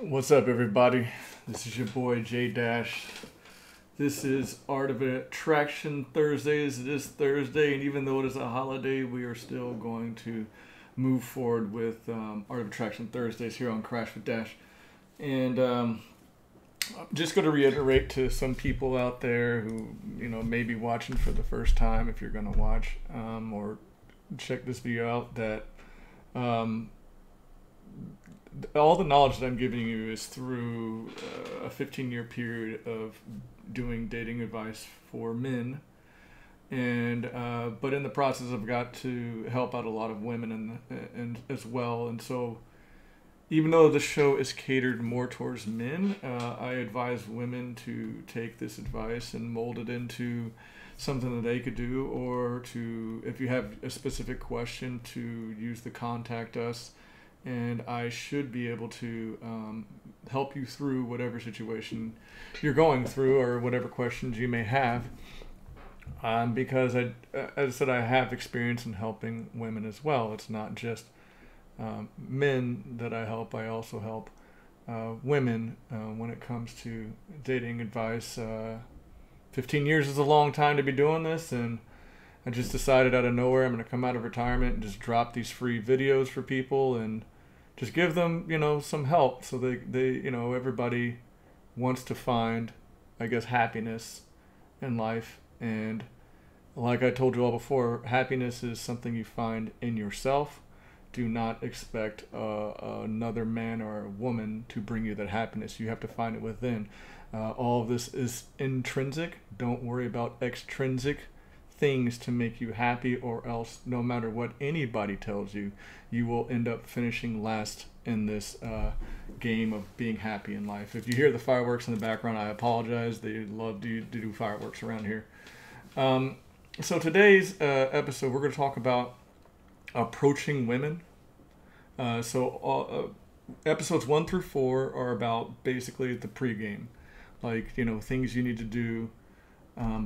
What's up, everybody? This is your boy J Dash. This is Art of Attraction Thursdays. This Thursday, and even though it is a holiday, we are still going to move forward with Art of Attraction Thursdays here on Crash with Dash. And I'm just going to reiterate to some people out there who may be watching for the first time, if you're going to watch or check this video out, that all the knowledge that I'm giving you is through a 15-year period of doing dating advice for men, and but in the process I've got to help out a lot of women and as well. And so even though the show is catered more towards men, I advise women to take this advice and mold it into something that they could do, or to, if you have a specific question, to use the contact us, and I should be able to help you through whatever situation you're going through or whatever questions you may have. Because as I said, I have experience in helping women as well. It's not just men that I help. I also help women when it comes to dating advice. 15 years is a long time to be doing this, and I just decided out of nowhere I'm going to come out of retirement and just drop these free videos for people and just give them, some help, so they everybody wants to find, I guess, happiness in life. And like I told you all before, happiness is something you find in yourself. Do not expect another man or a woman to bring you that happiness. You have to find it within. All of this is intrinsic. Don't worry about extrinsic things to make you happy, or else no matter what anybody tells you, you will end up finishing last in this game of being happy in life. If you hear the fireworks in the background, I apologize. They love to do fireworks around here. So today's episode, we're going to talk about approaching women. Episodes 1 through 4 are about basically the pregame, like things you need to do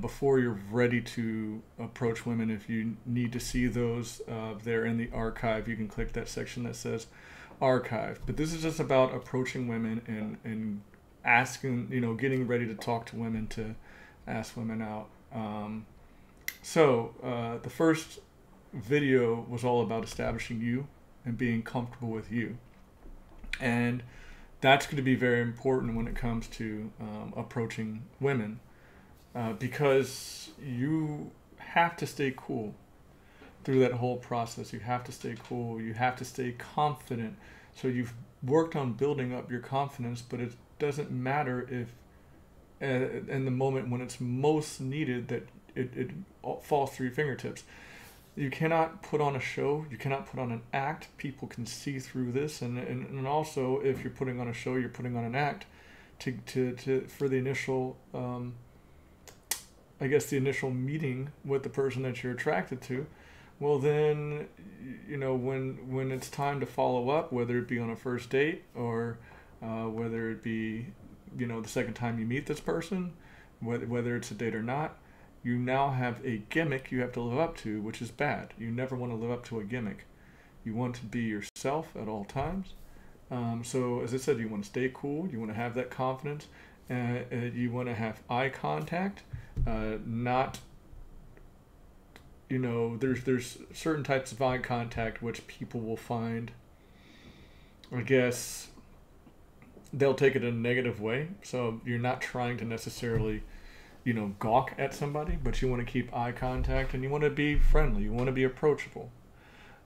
before you're ready to approach women. If you need to see those, they're in the archive. You can click that section that says archive. But this is just about approaching women and asking, getting ready to talk to women, to ask women out. The first video was all about establishing you and being comfortable with you. And that's going to be very important when it comes to approaching women. Because you have to stay cool through that whole process. You have to stay cool. You have to stay confident. So you've worked on building up your confidence, but it doesn't matter if in the moment when it's most needed that it falls through your fingertips. You cannot put on a show. You cannot put on an act. People can see through this. And also, if you're putting on a show, you're putting on an act for the initial the initial meeting with the person that you're attracted to. Well, then, when it's time to follow up, whether it be on a first date or whether it be, the second time you meet this person, whether it's a date or not, you now have a gimmick you have to live up to, which is bad. You never want to live up to a gimmick. You want to be yourself at all times. So, as I said, you want to stay cool. You want to have that confidence. You want to have eye contact. There's certain types of eye contact which people will find, I guess, they'll take it in a negative way. So you're not trying to necessarily, gawk at somebody, but you want to keep eye contact and you want to be friendly. You want to be approachable.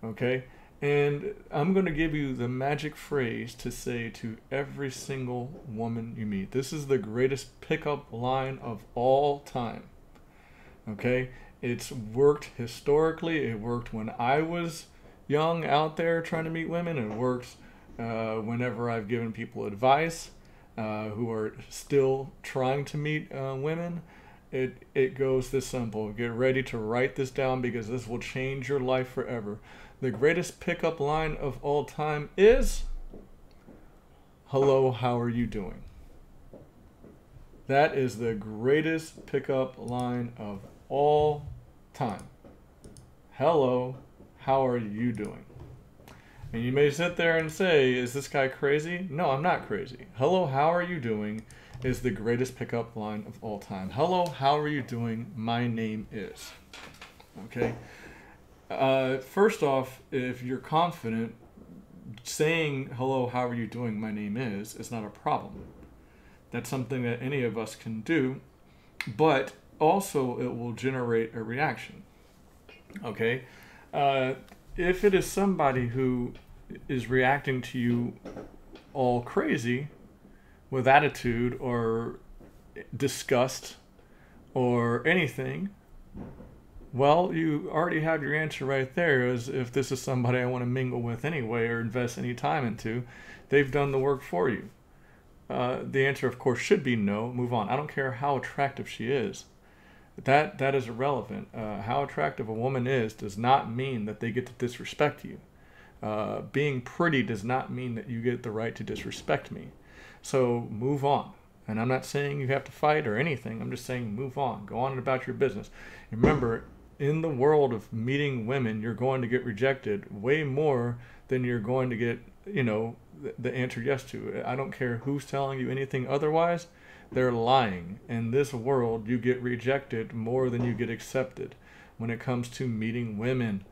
Okay? And I'm going to give you the magic phrase to say to every single woman you meet. This is the greatest pickup line of all time. Okay? It's worked historically. It worked when I was young out there trying to meet women. It works whenever I've given people advice who are still trying to meet women. It goes this simple. Get ready to write this down, because this will change your life forever. The greatest pickup line of all time is, "Hello, how are you doing?" That is the greatest pickup line of all time. Hello, how are you doing? And you may sit there and say, is this guy crazy? No, I'm not crazy. Hello, how are you doing is the greatest pickup line of all time. Hello, how are you doing? My name is. Okay? First off, if you're confident, saying, hello, how are you doing? My name is not a problem. That's something that any of us can do, but also it will generate a reaction. Okay? If it is somebody who is reacting to you all crazy with attitude or disgust or anything, well, you already have your answer right there. As if this is somebody I want to mingle with anyway or invest any time into, they've done the work for you. The answer, of course, should be no. Move on. I don't care how attractive she is. That is irrelevant. How attractive a woman is does not mean that they get to disrespect you. Being pretty does not mean that you get the right to disrespect me. So move on. And I'm not saying you have to fight or anything. I'm just saying move on. Go on about your business. Remember, in the world of meeting women, you're going to get rejected way more than you're going to get, the answer yes to. I don't care who's telling you anything otherwise. They're lying. In this world, you get rejected more than you get accepted when it comes to meeting women.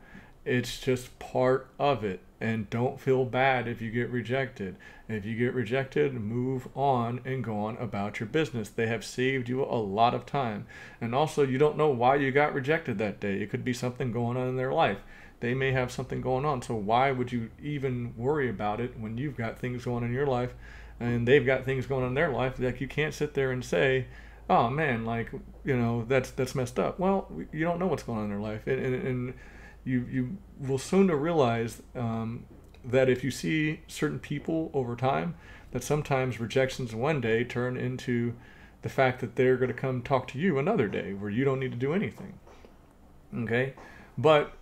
It's just part of it. And don't feel bad if you get rejected. If you get rejected, move on and go on about your business. They have saved you a lot of time. And also, you don't know why you got rejected that day. It could be something going on in their life. They may have something going on. So why would you even worry about it when you've got things going on in your life and they've got things going on in their life? Like, you can't sit there and say, oh man, that's messed up. Well, you don't know what's going on in their life. And you will soon to realize that if you see certain people over time, that sometimes rejections one day turn into the fact that they're going to come talk to you another day where you don't need to do anything. Okay? But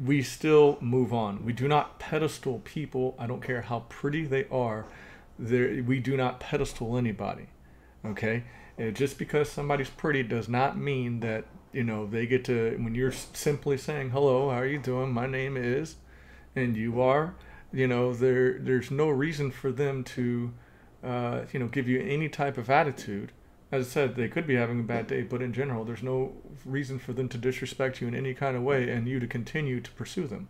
we still move on. We do not pedestal people. I don't care how pretty they are. We do not pedestal anybody. Okay? And just because somebody's pretty does not mean that they get to, when you're simply saying, hello, how are you doing? My name is, and you are, there's no reason for them to, give you any type of attitude. As I said, they could be having a bad day, but in general, there's no reason for them to disrespect you in any kind of way and you to continue to pursue them.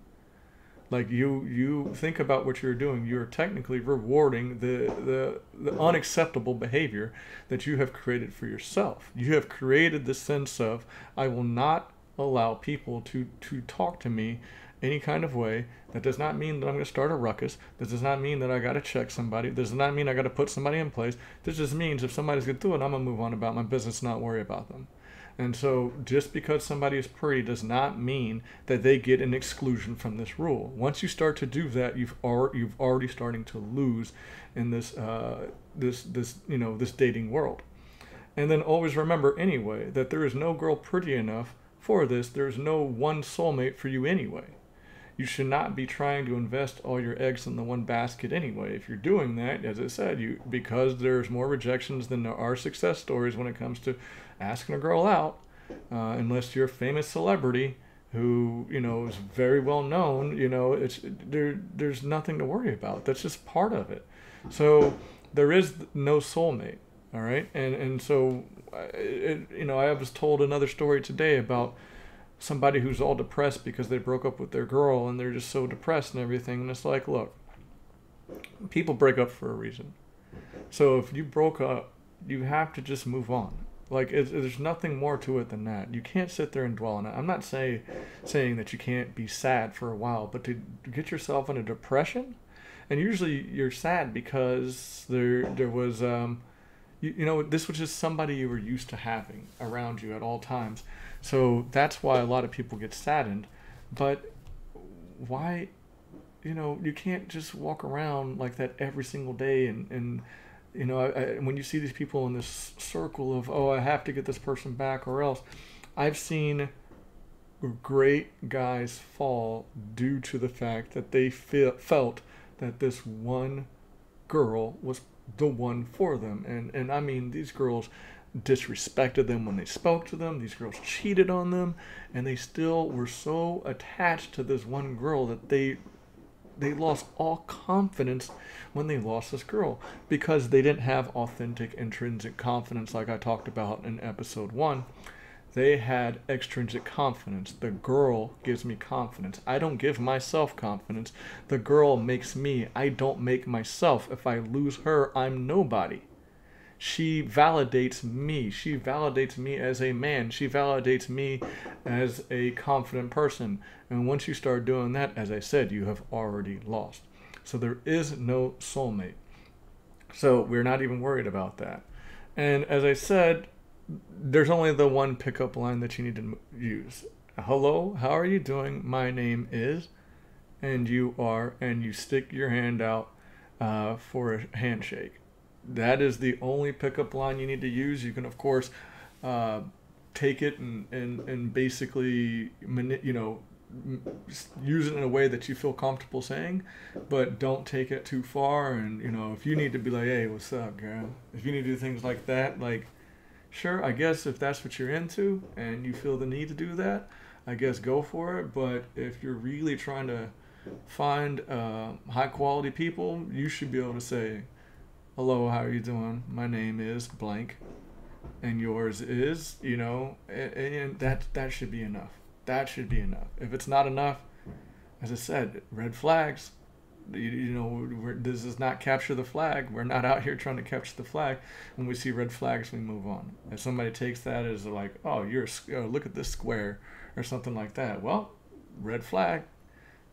Like, you think about what you're doing. You're technically rewarding the unacceptable behavior that you have created for yourself. You have created the sense of, I will not allow people to talk to me any kind of way. That does not mean that I'm going to start a ruckus. This does not mean that I got to check somebody. This does not mean I got to put somebody in place. This just means if somebody's going to do it, I'm going to move on about my business, not worry about them. And so just because somebody is pretty does not mean that they get an exclusion from this rule. Once you start to do that, you've already starting to lose in this dating world. And then always remember anyway that there is no girl pretty enough for this. There's no one soulmate for you anyway. You should not be trying to invest all your eggs in the one basket anyway. If you're doing that, as I said, because there's more rejections than there are success stories when it comes to asking a girl out, unless you're a famous celebrity who is very well known. There's nothing to worry about. That's just part of it. So there is no soulmate. All right, and so I was told another story today about somebody who's all depressed because they broke up with their girl and they're just so depressed and everything. And it's like, look, people break up for a reason. So if you broke up, you have to just move on. Like, there's nothing more to it than that. You can't sit there and dwell on it. I'm not saying that you can't be sad for a while, but to get yourself in a depression, and usually you're sad because there was this was just somebody you were used to having around you at all times. So that's why a lot of people get saddened. But why, you can't just walk around like that every single day. And when you see these people in this circle of, oh, I have to get this person back or else. I've seen great guys fall due to the fact that they felt that this one girl was the one for them. And I mean, these girls disrespected them when they spoke to them. These girls cheated on them, and they still were so attached to this one girl that they they lost all confidence when they lost this girl because they didn't have authentic intrinsic confidence like I talked about in episode 1. They had extrinsic confidence. The girl gives me confidence. I don't give myself confidence. The girl makes me. I don't make myself. If I lose her, I'm nobody. She validates me. She validates me as a man. She validates me as a confident person. And once you start doing that, as I said, you have already lost. So there is no soulmate. So we're not even worried about that. And as I said, there's only the one pickup line that you need to use. Hello, how are you doing? My name is, and you are, and you stick your hand out for a handshake. That is the only pickup line you need to use. You can, of course, take it and basically, use it in a way that you feel comfortable saying, but don't take it too far. And, if you need to be like, hey, what's up, girl? If you need to do things like that, like, sure, I guess if that's what you're into and you feel the need to do that, I guess go for it. But if you're really trying to find high quality people, you should be able to say, hello, how are you doing? My name is blank and yours is, and that should be enough. That should be enough. If it's not enough, as I said, red flags. This does not capture the flag. We're not out here trying to capture the flag. When we see red flags, we move on. If somebody takes that as like, oh, look at this square or something like that. Well, red flag,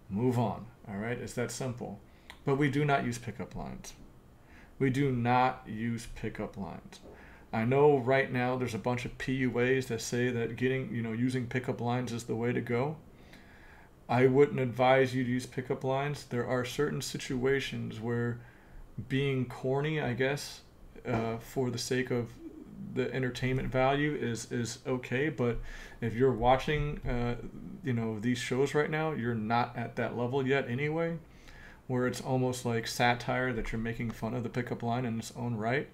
move on. All right, it's that simple. But we do not use pickup lines. We do not use pickup lines. I know right now there's a bunch of PUAs that say that using pickup lines is the way to go. I wouldn't advise you to use pickup lines. There are certain situations where being corny, I guess, for the sake of the entertainment value is okay. But if you're watching, these shows right now, you're not at that level yet anyway, where it's almost like satire that you're making fun of the pickup line in its own right,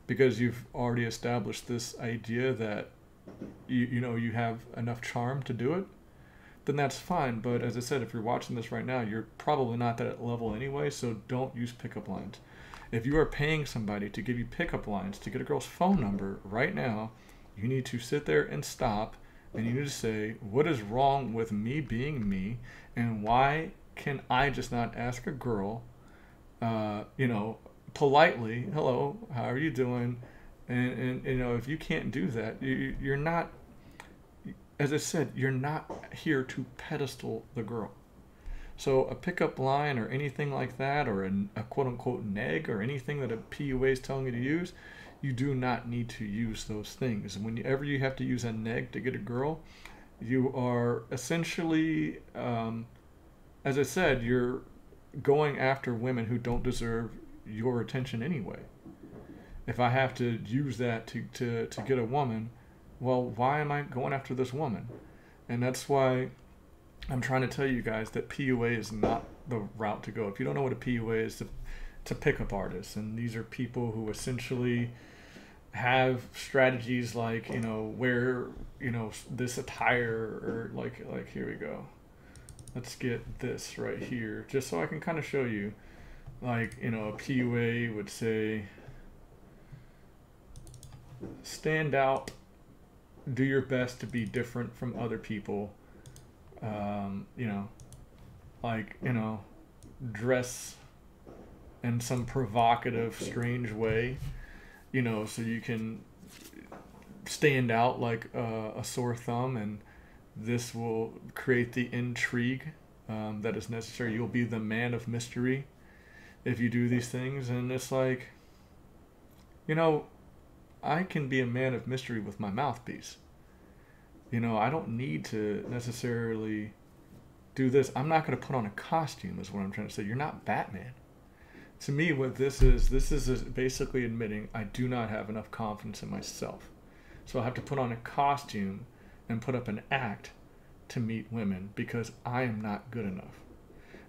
because you've already established this idea that you have enough charm to do it. Then that's fine. But as I said, if you're watching this right now, you're probably not that level anyway, so don't use pickup lines. If you are paying somebody to give you pickup lines to get a girl's phone number right now, you need to sit there and stop, and you need to say, what is wrong with me being me, and why can I just not ask a girl, politely, hello, how are you doing? And if you can't do that, you're not, as I said, you're not here to pedestal the girl. So a pickup line or anything like that, or a quote-unquote neg or anything that a PUA is telling you to use, you do not need to use those things. And whenever you have to use a neg to get a girl, you are essentially, as I said, you're going after women who don't deserve your attention anyway. If I have to use that to get a woman, well, why am I going after this woman? And that's why I'm trying to tell you guys that PUA is not the route to go. If you don't know what a PUA is, it's a pickup artist. And these are people who essentially have strategies like, wear, this attire, or like here we go. Let's get this right here, just so I can kind of show you. Like, a PUA would say, stand out, do your best to be different from other people, dress in some provocative, strange way, so you can stand out like a sore thumb, and this will create the intrigue that is necessary. You'll be the man of mystery if you do these things. And it's like, I can be a man of mystery with my mouthpiece. I don't need to necessarily do this. I'm not going to put on a costume, is what I'm trying to say. You're not Batman. To me, what this is basically admitting I do not have enough confidence in myself. So I have to put on a costume and put up an act to meet women because I am not good enough.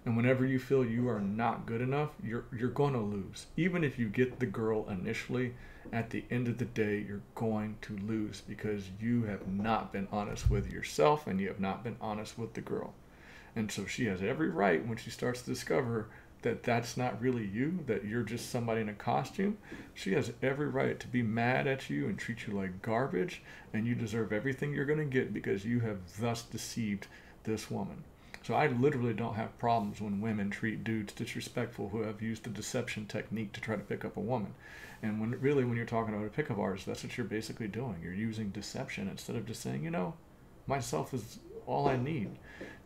And whenever you feel you are not good enough, you're going to lose. Even if you get the girl initially, at the end of the day, you're going to lose because you have not been honest with yourself and you have not been honest with the girl. And so she has every right, when she starts to discover that that's not really you, that you're just somebody in a costume, she has every right to be mad at you and treat you like garbage, and you deserve everything you're going to get because you have thus deceived this woman. So I literally don't have problems when women treat dudes disrespectful who have used the deception technique to try to pick up a woman. And when you're talking about a pickup artist, that's what you're basically doing. You're using deception instead of just saying, myself is all I need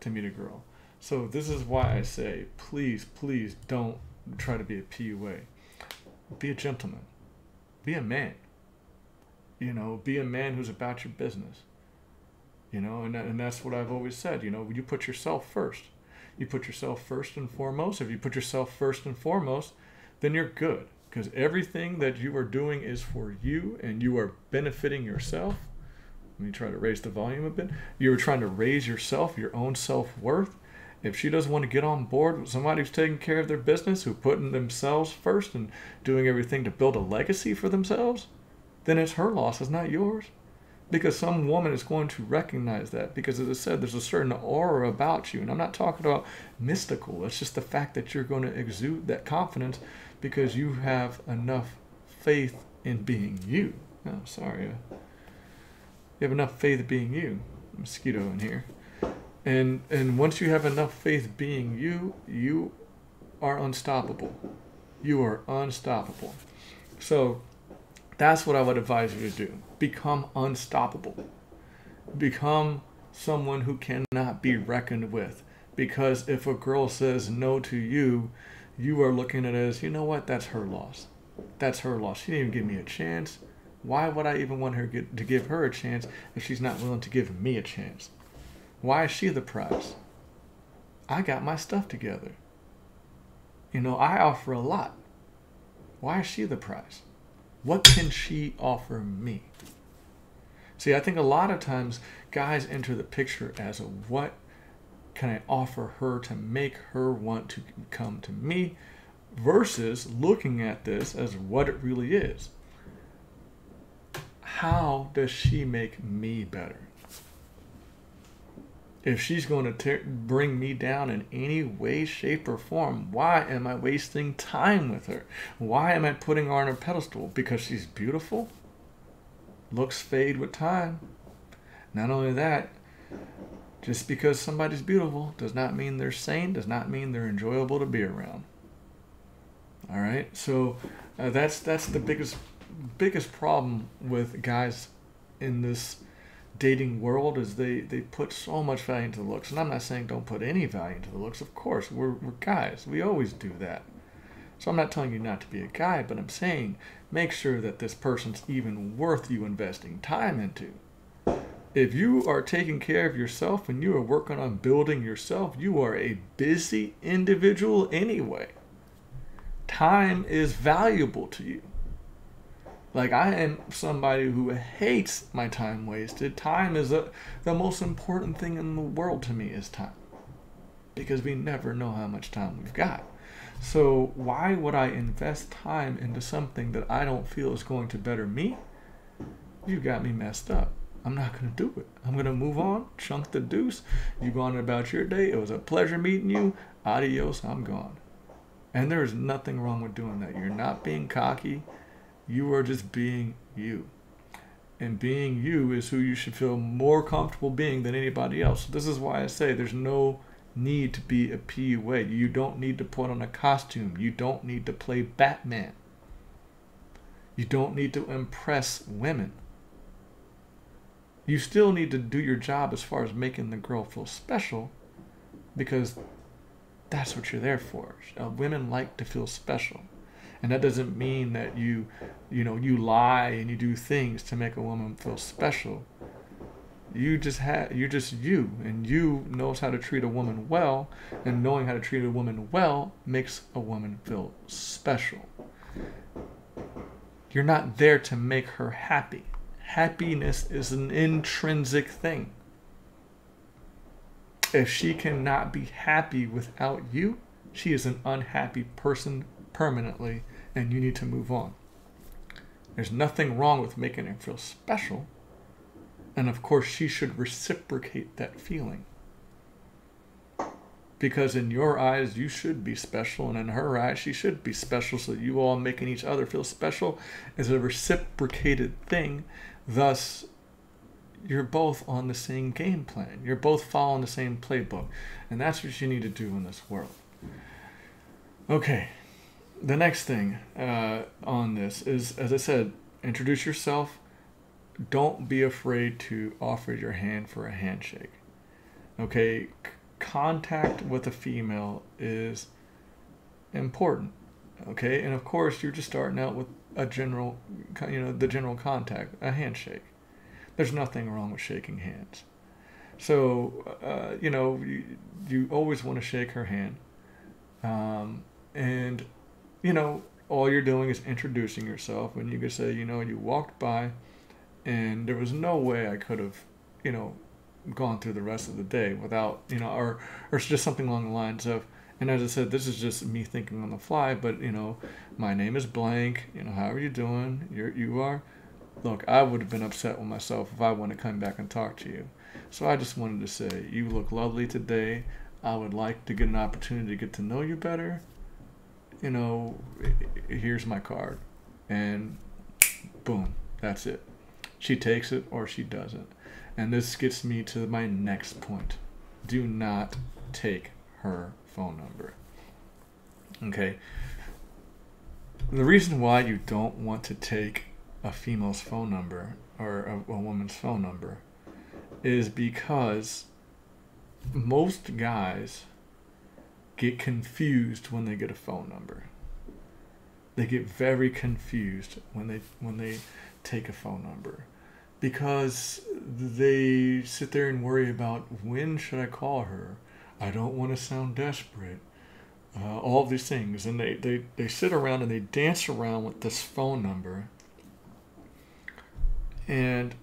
to meet a girl. So this is why I say, please, please don't try to be a PUA. Be a gentleman. Be a man. Be a man who's about your business. And that's what I've always said. You put yourself first. You put yourself first and foremost. If you put yourself first and foremost, then you're good. Because everything that you are doing is for you, and you are benefiting yourself. Let me try to raise the volume a bit. You're trying to raise yourself, your own self-worth. If she doesn't want to get on board with somebody who's taking care of their business, who's putting themselves first and doing everything to build a legacy for themselves, then it's her loss, it's not yours. Because some woman is going to recognize that. Because as I said, there's a certain aura about you. And I'm not talking about mystical. It's just the fact that you're going to exude that confidence because you have enough faith in being you. Oh, sorry. You have enough faith being you. Mosquito in here. And once you have enough faith being you, you are unstoppable. You are unstoppable. So that's what I would advise you to do. Become unstoppable. Become someone who cannot be reckoned with. Because if a girl says no to you, you are looking at it as, that's her loss. That's her loss. She didn't even give me a chance. Why would I even want her to give her a chance if she's not willing to give me a chance? Why is she the prize? I got my stuff together. I offer a lot. Why is she the prize? What can she offer me? See, I think a lot of times guys enter the picture as what can I offer her to make her want to come to me, versus looking at this as what it really is. How does she make me better? If she's going to bring me down in any way, shape, or form, why am I wasting time with her? Why am I putting her on a pedestal? Because she's beautiful? Looks fade with time. Not only that, just because somebody's beautiful does not mean they're sane, does not mean they're enjoyable to be around. All right? So that's the biggest problem with guys in this dating world is they put so much value into the looks. And I'm not saying don't put any value into the looks. Of course, we're guys. We always do that. So I'm not telling you not to be a guy, but I'm saying make sure that this person's even worth you investing time into. If you are taking care of yourself and you are working on building yourself, you are a busy individual anyway. Time is valuable to you. Like, I am somebody who hates my time wasted. Time is the most important thing in the world to me is time. Because we never know how much time we've got. So why would I invest time into something that I don't feel is going to better me? You got me messed up. I'm not going to do it. I'm going to move on, chunk the deuce. You go on about your day. It was a pleasure meeting you. Adios, I'm gone. And there is nothing wrong with doing that. You're not being cocky. You are just being you. And being you is who you should feel more comfortable being than anybody else. This is why I say there's no need to be a PUA. You don't need to put on a costume. You don't need to play Batman. You don't need to impress women. You still need to do your job as far as making the girl feel special, because that's what you're there for. Women like to feel special. And that doesn't mean that you lie and you do things to make a woman feel special. You're just you, and you knows how to treat a woman well, and knowing how to treat a woman well makes a woman feel special. You're not there to make her happy. Happiness is an intrinsic thing. If she cannot be happy without you, she is an unhappy person permanently, and you need to move on. There's nothing wrong with making her feel special, and of course she should reciprocate that feeling. Because in your eyes, you should be special, and in her eyes, she should be special, so you all making each other feel special is a reciprocated thing. Thus, you're both on the same game plan. You're both following the same playbook. And that's what you need to do in this world. Okay, the next thing on this is, as I said, introduce yourself. Don't be afraid to offer your hand for a handshake. Okay, contact with a female is important. Okay, and of course you're just starting out with a general, the general contact, a handshake. There's nothing wrong with shaking hands. So, you always want to shake her hand. And, all you're doing is introducing yourself. And you could say, you walked by and there was no way I could have, gone through the rest of the day without, or just something along the lines of, and as I said, this is just me thinking on the fly, but, my name is blank, how are you doing? You are? Look, I would have been upset with myself if I wanted to come back and talk to you. So I just wanted to say, you look lovely today. I would like to get an opportunity to get to know you better. Here's my card. And boom, that's it. She takes it or she doesn't. And this gets me to my next point. Do not take her phone number. Okay? The reason why you don't want to take a female's phone number or a woman's phone number is because most guys get confused when they get a phone number. They get very confused when they take a phone number because they sit there and worry about, when should I call her? I don't want to sound desperate. All of these things, and they sit around and they dance around with this phone number, and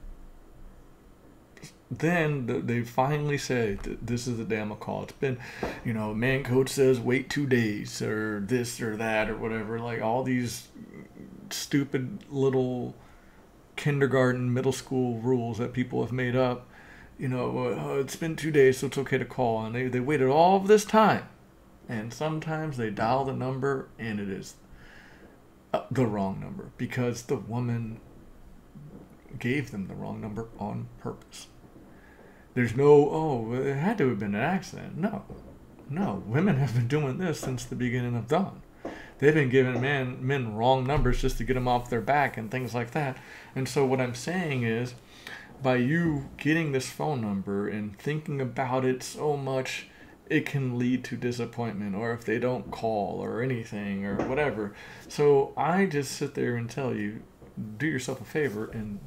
then they finally say, this is the day I'm gonna call. It's been, man code says wait 2 days or this or that or whatever, like all these stupid little kindergarten, middle school rules that people have made up. It's been 2 days, so it's okay to call, and they waited all of this time, and sometimes they dial the number and it is the wrong number because the woman gave them the wrong number on purpose. There's no, it had to have been an accident. No, women have been doing this since the beginning of dawn. They've been giving men wrong numbers just to get them off their back and things like that. And so what I'm saying is, by you getting this phone number and thinking about it so much, it can lead to disappointment, or if they don't call or anything or whatever. So I just sit there and tell you, do yourself a favor and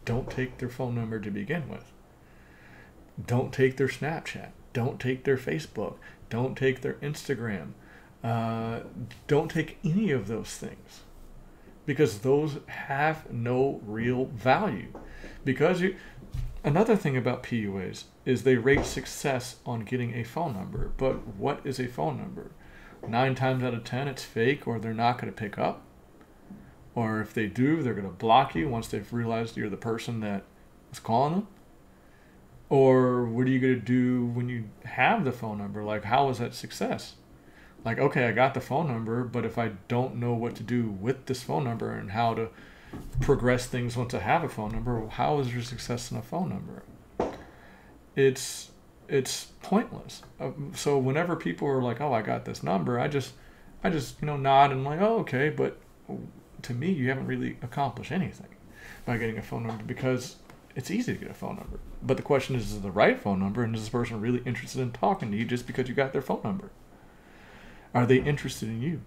don't take their phone number to begin with. Don't take their Snapchat. Don't take their Facebook. Don't take their Instagram. Don't take any of those things, because those have no real value. Because another thing about PUAs is they rate success on getting a phone number. But what is a phone number? 9 times out of 10, it's fake, or they're not going to pick up. Or if they do, they're going to block you once they've realized you're the person that was calling them. Or what are you going to do when you have the phone number? Like, how is that success? Like, okay, I got the phone number, but if I don't know what to do with this phone number and how to progress things once I have a phone number, how is there success in a phone number? It's pointless. So whenever people are like, oh, I got this number, I just nod and I'm like, oh, okay, but to me, you haven't really accomplished anything by getting a phone number, because it's easy to get a phone number. But the question is it the right phone number, and is this person really interested in talking to you just because you got their phone number? Are they interested in you?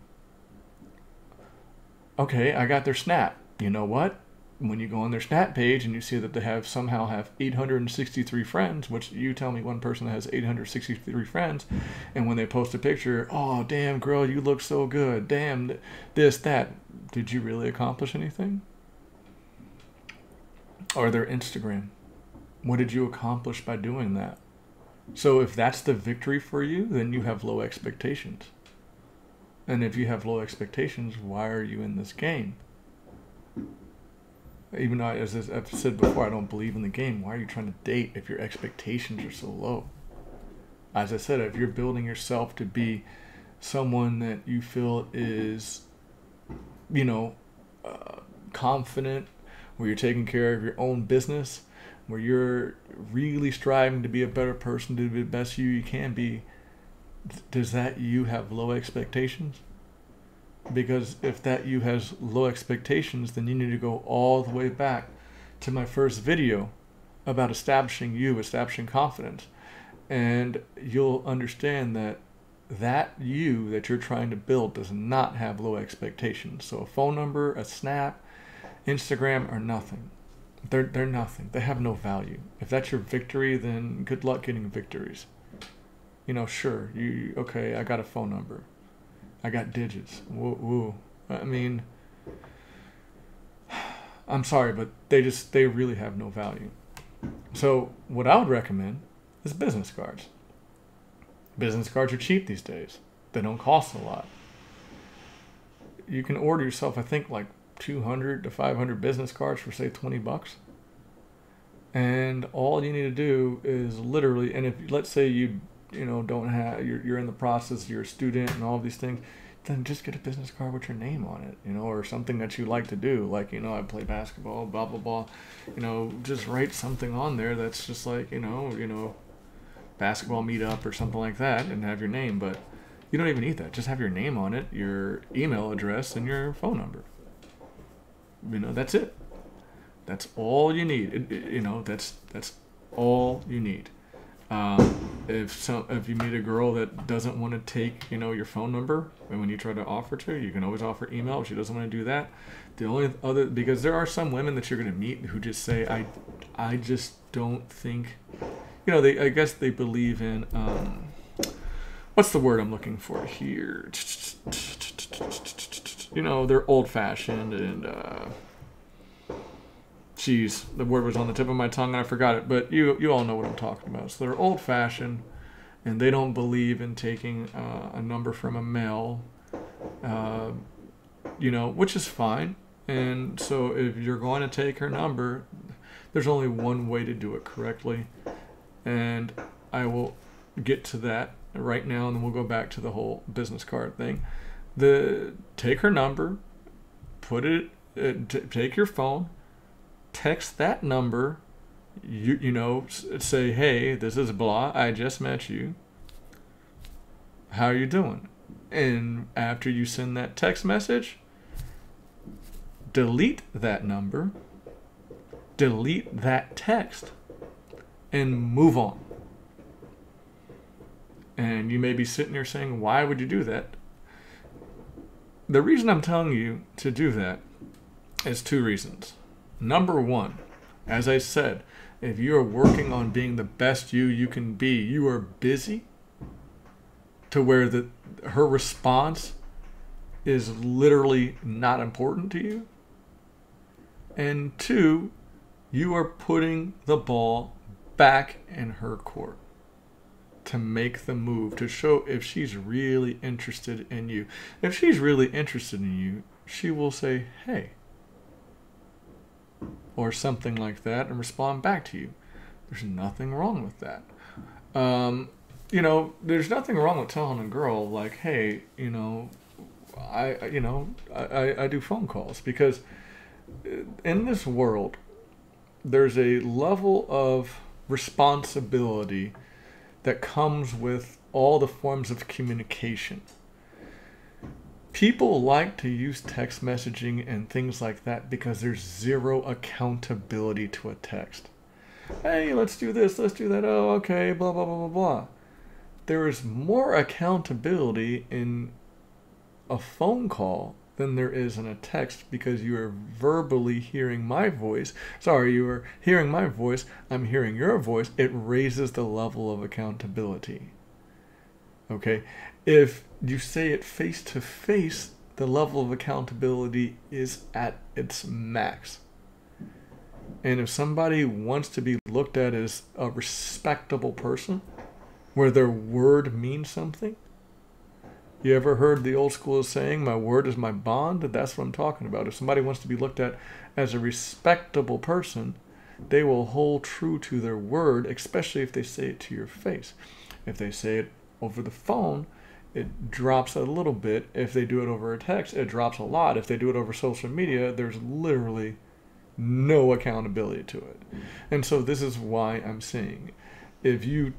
Okay, I got their Snap. You know what? When you go on their Snap page and you see that they somehow have 863 friends, which you tell me one person that has 863 friends, and when they post a picture, oh, damn, girl, you look so good. Damn, this, that. Did you really accomplish anything? Or their Instagram. What did you accomplish by doing that? So if that's the victory for you, then you have low expectations. And if you have low expectations, why are you in this game? Even though, as I've said before, I don't believe in the game. Why are you trying to date if your expectations are so low? As I said, if you're building yourself to be someone that you feel is, you know, confident, where you're taking care of your own business, where you're really striving to be a better person, to be the best you can be, does that you have low expectations? Because if that you has low expectations, then you need to go all the way back to my first video about establishing confidence. And you'll understand that you that you're trying to build does not have low expectations. So a phone number, a snap, Instagram are nothing. They're nothing. They have no value. If that's your victory, then good luck getting victories. You know, sure, okay, I got a phone number. I got digits. Woo. I mean, I'm sorry, but they really have no value. So what I would recommend is business cards. Business cards are cheap these days. They don't cost a lot. You can order yourself, I think, like 200 to 500 business cards for, say, $20. And all you need to do is literally, and if, let's say you don't have, you're in the process, you're a student and all of these things, then just get a business card with your name on it, or something that you like to do. Like, I play basketball, blah, blah, blah. Just write something on there that's just like, basketball meetup or something like that, and have your name. But you don't even need that. Just have your name on it, your email address, and your phone number. That's it. That's all you need. That's all you need. If you meet a girl that doesn't want to take your phone number, and when you try to offer to, you can always offer email. If she doesn't want to do that, the only other, because there are some women that you're going to meet who just say, I just don't think, I guess they believe in what's the word I'm looking for here? They're old-fashioned, and the word was on the tip of my tongue and I forgot it, but you all know what I'm talking about. So they're old-fashioned, and they don't believe in taking a number from a male, which is fine. And so if you're going to take her number, there's only one way to do it correctly, and I will get to that right now, and then we'll go back to the whole business card thing. Take her number, put it, take your phone, text that number, say, hey, this is blah, I just met you, how are you doing? And after you send that text message, delete that number, delete that text, and move on. And you may be sitting there saying, why would you do that? The reason I'm telling you to do that is two reasons. Number one, as I said, if you are working on being the best you can be, you are busy to where her response is literally not important to you. And two, you are putting the ball back in her court to make the move, to show if she's really interested in you. If she's really interested in you, she will say, hey, or something like that, and respond back to you. There's nothing wrong with that. There's nothing wrong with telling a girl, like, hey, I do phone calls, because in this world, there's a level of responsibility that comes with all the forms of communication. People like to use text messaging and things like that because there's zero accountability to a text. Hey, let's do this, let's do that, oh, okay, blah, blah, blah, blah, blah. There is more accountability in a phone call than there is in a text, because you are verbally hearing my voice. Sorry, you are hearing my voice, I'm hearing your voice. It raises the level of accountability. Okay? If you say it face to face, the level of accountability is at its max. And if somebody wants to be looked at as a respectable person, where their word means something, you ever heard the old school saying, my word is my bond? That's what I'm talking about. If somebody wants to be looked at as a respectable person, they will hold true to their word, especially if they say it to your face. If they say it over the phone, it drops a little bit. If they do it over a text, it drops a lot. If they do it over social media, there's literally no accountability to it. And so this is why I'm saying, if you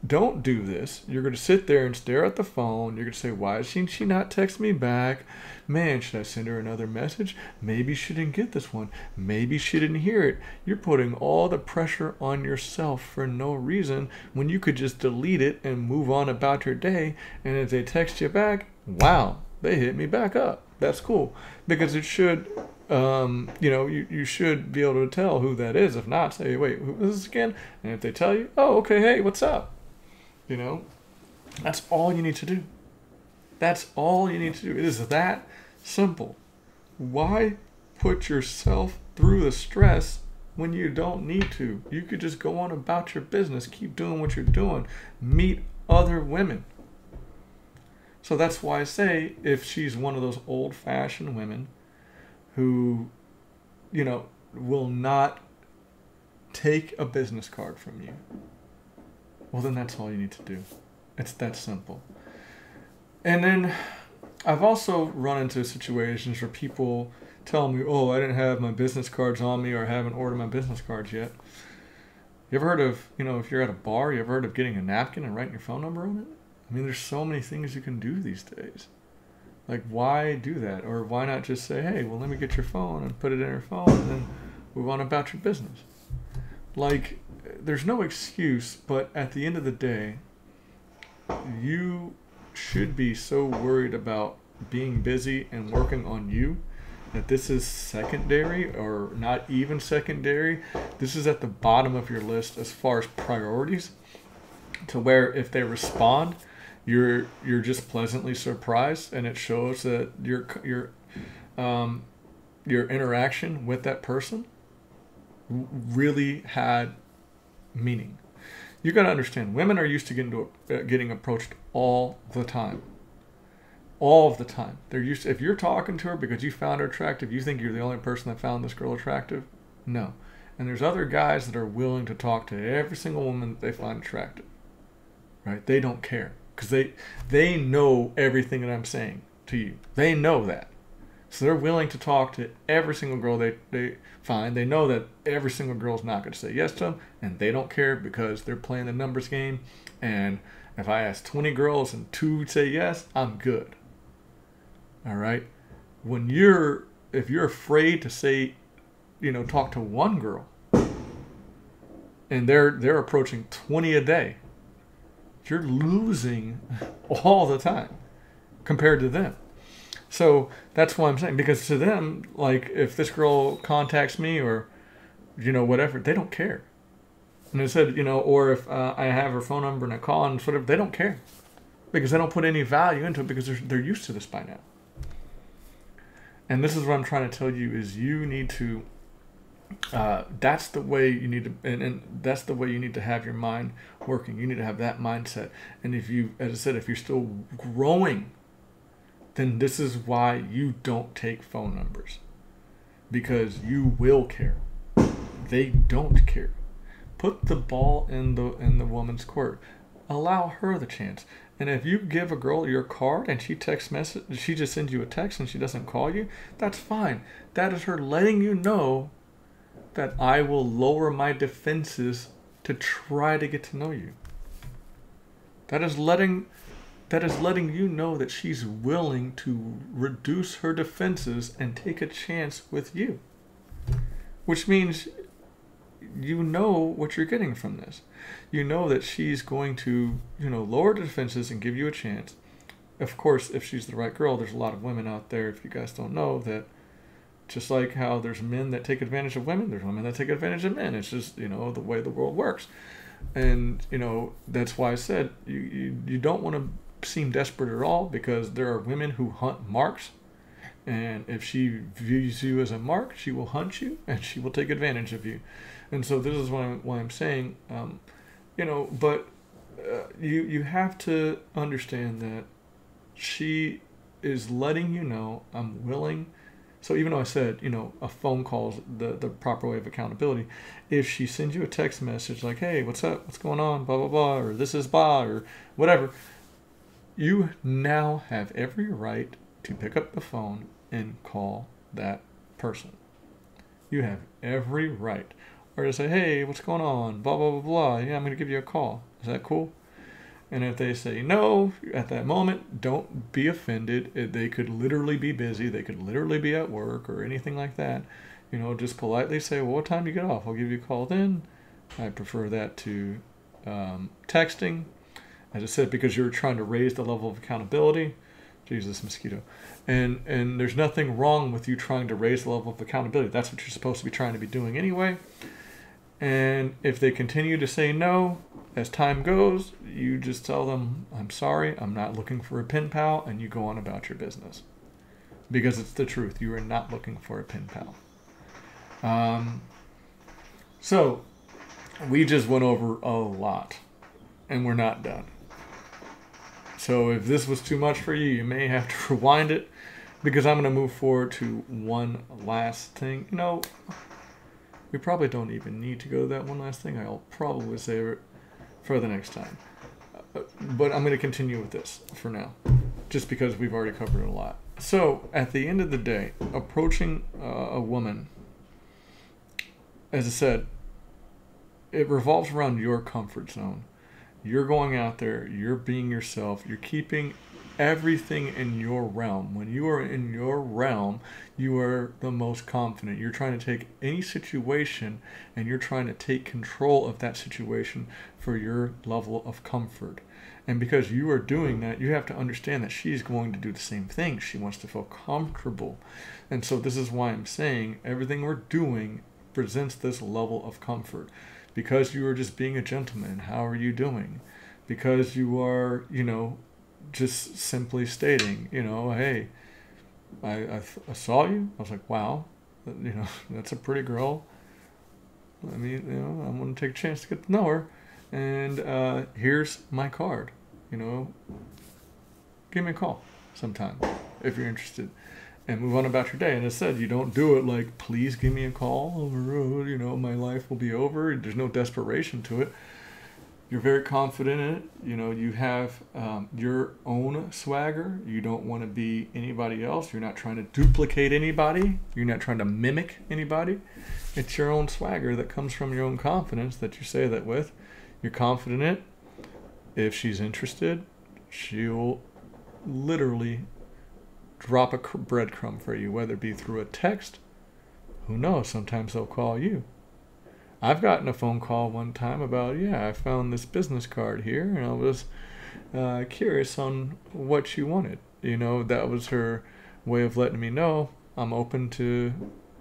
don't do this, you're going to sit there and stare at the phone. You're going to say, why is she not text me back? Man, should I send her another message? Maybe she didn't get this one. Maybe she didn't hear it. You're putting all the pressure on yourself for no reason when you could just delete it and move on about your day. And if they text you back, wow, they hit me back up. That's cool. Because it should, you should be able to tell who that is. If not, say, wait, who is this again? And if they tell you, oh, okay, hey, what's up? That's all you need to do. That's all you need to do. It is that simple. Why put yourself through the stress when you don't need to? You could just go on about your business, keep doing what you're doing, meet other women. So that's why I say, if she's one of those old-fashioned women who, will not take a business card from you, well, then that's all you need to do. It's that simple. And then I've also run into situations where people tell me, oh, I didn't have my business cards on me, or I haven't ordered my business cards yet. You ever heard of, if you're at a bar, you ever heard of getting a napkin and writing your phone number on it? I mean, there's so many things you can do these days. Like, why do that? Or why not just say, hey, well, let me get your phone and put it in your phone and then move on about your business? Like, there's no excuse, but at the end of the day, you should be so worried about being busy and working on you that this is secondary, or not even secondary. This is at the bottom of your list as far as priorities, to where if they respond, you're just pleasantly surprised, and it shows that your interaction with that person really had meaning. You got to understand, women are used to getting approached all the time. All of the time. They're used to, if you're talking to her because you found her attractive, you think you're the only person that found this girl attractive? No. And there's other guys that are willing to talk to every single woman that they find attractive. Right? They don't care. Because they know everything that I'm saying to you. They know that. So they're willing to talk to every single girl they find. They know that every single girl is not going to say yes to them, and they don't care because they're playing the numbers game. And if I ask 20 girls and 2 say yes, I'm good. All right? If you're afraid to say, talk to one girl, and they're approaching 20 a day, you're losing all the time compared to them. So that's why I'm saying, because to them, like, if this girl contacts me or, whatever, they don't care. And I said, or if I have her phone number and I call and whatever, they don't care. Because they don't put any value into it, because they're used to this by now. And this is what I'm trying to tell you, is you need to, that's the way you need to, and that's the way you need to have your mind working. You need to have that mindset. And if you, as I said, if you're still growing, then this is why you don't take phone numbers. Because you will care. They don't care. Put the ball in the woman's court. Allow her the chance. And if you give a girl your card and she just sends you a text and she doesn't call you, that's fine. That is her letting you know that I will lower my defenses to try to get to know you. That is letting you know that she's willing to reduce her defenses and take a chance with you. Which means you know what you're getting from this. You know that she's going to, lower the defenses and give you a chance. Of course, if she's the right girl, there's a lot of women out there, if you guys don't know, that just like how there's men that take advantage of women, there's women that take advantage of men. It's just, the way the world works. And, that's why I said you don't want to seem desperate at all, because there are women who hunt marks, and if she views you as a mark, she will hunt you and she will take advantage of you. And so this is why I'm saying, but you have to understand that she is letting you know, I'm willing. So even though I said, a phone call is the proper way of accountability, if she sends you a text message like, hey, what's up? What's going on? Blah, blah, blah, or this is blah, or whatever, you now have every right to pick up the phone and call that person. You have every right. Or to say, hey, what's going on? Blah, blah, blah, blah. Yeah, I'm going to give you a call. Is that cool? And if they say no at that moment, don't be offended. They could literally be busy. They could literally be at work or anything like that. Just politely say, well, what time do you get off? I'll give you a call then. I prefer that to texting. As I said, because you're trying to raise the level of accountability. Jesus, mosquito. And there's nothing wrong with you trying to raise the level of accountability. That's what you're supposed to be trying to be doing anyway. And if they continue to say no, as time goes, you just tell them, I'm sorry, I'm not looking for a pen pal, and you go on about your business. Because it's the truth. You are not looking for a pen pal. So, we just went over a lot, and we're not done. So if this was too much for you, you may have to rewind it, because I'm going to move forward to one last thing. We probably don't even need to go to that one last thing. I'll probably save it for the next time. But I'm going to continue with this for now, just because we've already covered it a lot. So at the end of the day, approaching a woman, as I said, it revolves around your comfort zone. You're going out there, you're being yourself, you're keeping everything in your realm. When you are in your realm, you are the most confident. You're trying to take any situation and you're trying to take control of that situation for your level of comfort. And because you are doing that, you have to understand that she's going to do the same thing. She wants to feel comfortable. And so this is why I'm saying everything we're doing presents this level of comfort. Because you are just being a gentleman, how are you doing? Because you are, just simply stating, hey, I saw you. I was like, wow, that's a pretty girl. I mean, I'm going to take a chance to get to know her. And here's my card. Give me a call sometime if you're interested. And move on about your day. And as I said, you don't do it like, please give me a call, or, my life will be over. There's no desperation to it. You're very confident in it. You have your own swagger. You don't want to be anybody else. You're not trying to duplicate anybody. You're not trying to mimic anybody. It's your own swagger that comes from your own confidence that you say that with. You're confident in it. If she's interested, she'll literally drop a breadcrumb for you, whether it be through a text. Who knows? Sometimes they'll call you. I've gotten a phone call one time about, I found this business card here, and I was curious on what she wanted. That was her way of letting me know I'm open to,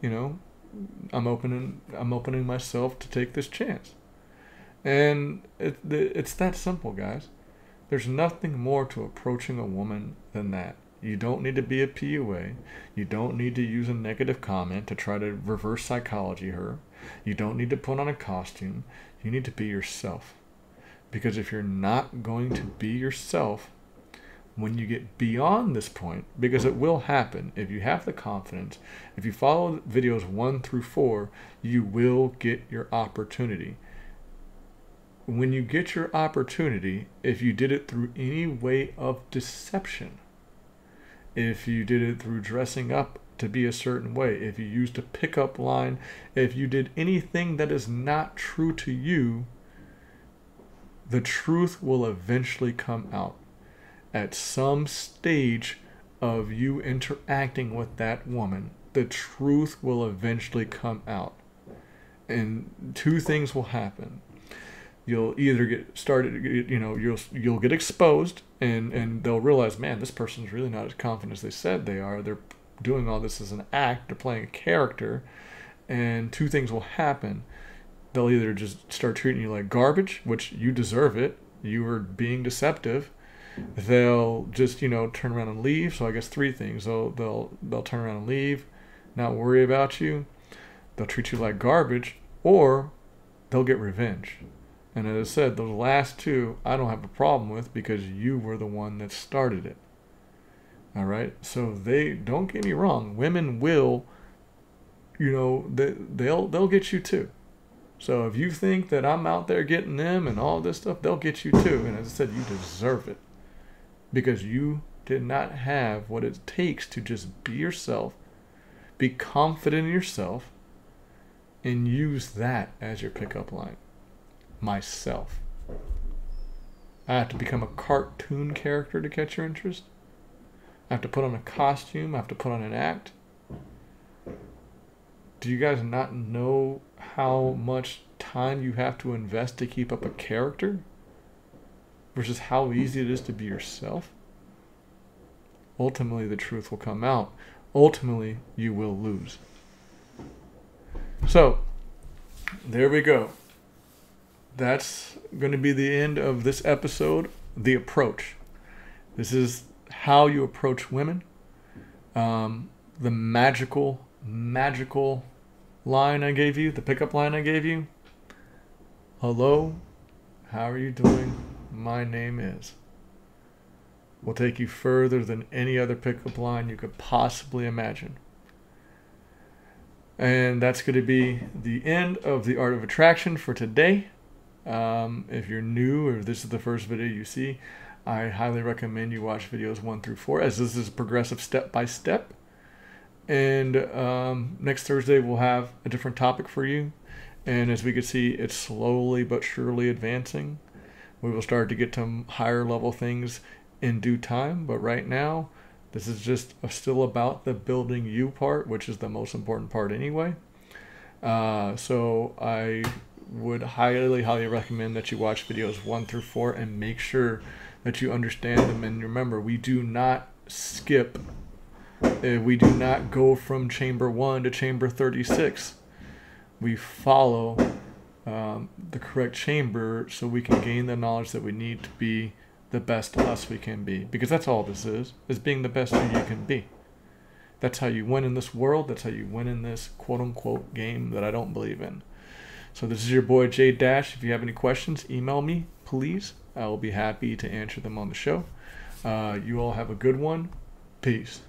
I'm opening myself to take this chance. And it's that simple, guys. There's nothing more to approaching a woman than that. You don't need to be a PUA. You don't need to use a negative comment to try to reverse psychology her. You don't need to put on a costume. You need to be yourself. Because if you're not going to be yourself, when you get beyond this point, because it will happen, if you have the confidence, if you follow videos 1 through 4, you will get your opportunity. When you get your opportunity, if you did it through any way of deception, if you did it through dressing up to be a certain way, if you used a pickup line, if you did anything that is not true to you, the truth will eventually come out. At some stage of you interacting with that woman, the truth will eventually come out. And 2 things will happen. You'll either get started, you'll get exposed, and they'll realize, man, this person's really not as confident as they said they are. They're doing all this as an act. They're playing a character. And 2 things will happen. They'll either just start treating you like garbage, which you deserve it. You were being deceptive. They'll just, turn around and leave. So I guess 3 things. They'll turn around and leave, not worry about you. They'll treat you like garbage, or they'll get revenge. And as I said, those last 2, I don't have a problem with, because you were the one that started it. All right. So they, don't get me wrong, women will, they'll get you too. So if you think that I'm out there getting them and all this stuff, they'll get you too. And as I said, you deserve it because you did not have what it takes to just be yourself, be confident in yourself, and use that as your pickup line. Myself. I have to become a cartoon character to catch your interest. I have to put on a costume. I have to put on an act. Do you guys not know how much time you have to invest to keep up a character versus how easy it is to be yourself? Ultimately, the truth will come out. Ultimately, you will lose. So, there we go. That's going to be the end of this episode, The Approach. This is how you approach women. The magical line I gave you, the pickup line I gave you. Hello, how are you doing? My name is. Will take you further than any other pickup line you could possibly imagine. And that's going to be the end of The Art of Attraction for today. If you're new or this is the first video you see, I highly recommend you watch videos 1 through 4 as this is progressive step by step. And next Thursday we'll have a different topic for you. And as we can see, it's slowly but surely advancing. We will start to get to higher level things in due time. But right now, this is just still about the building you part, which is the most important part anyway. So I would highly recommend that you watch videos 1 through 4 and make sure that you understand them. And remember, we do not skip. We do not go from chamber 1 to chamber 36. We follow the correct chamber so we can gain the knowledge that we need to be the best us we can be. Because that's all this is being the best you can be. That's how you win in this world. That's how you win in this quote-unquote game that I don't believe in. So this is your boy Jay Dash. If you have any questions, email me, please. I will be happy to answer them on the show. You all have a good one. Peace.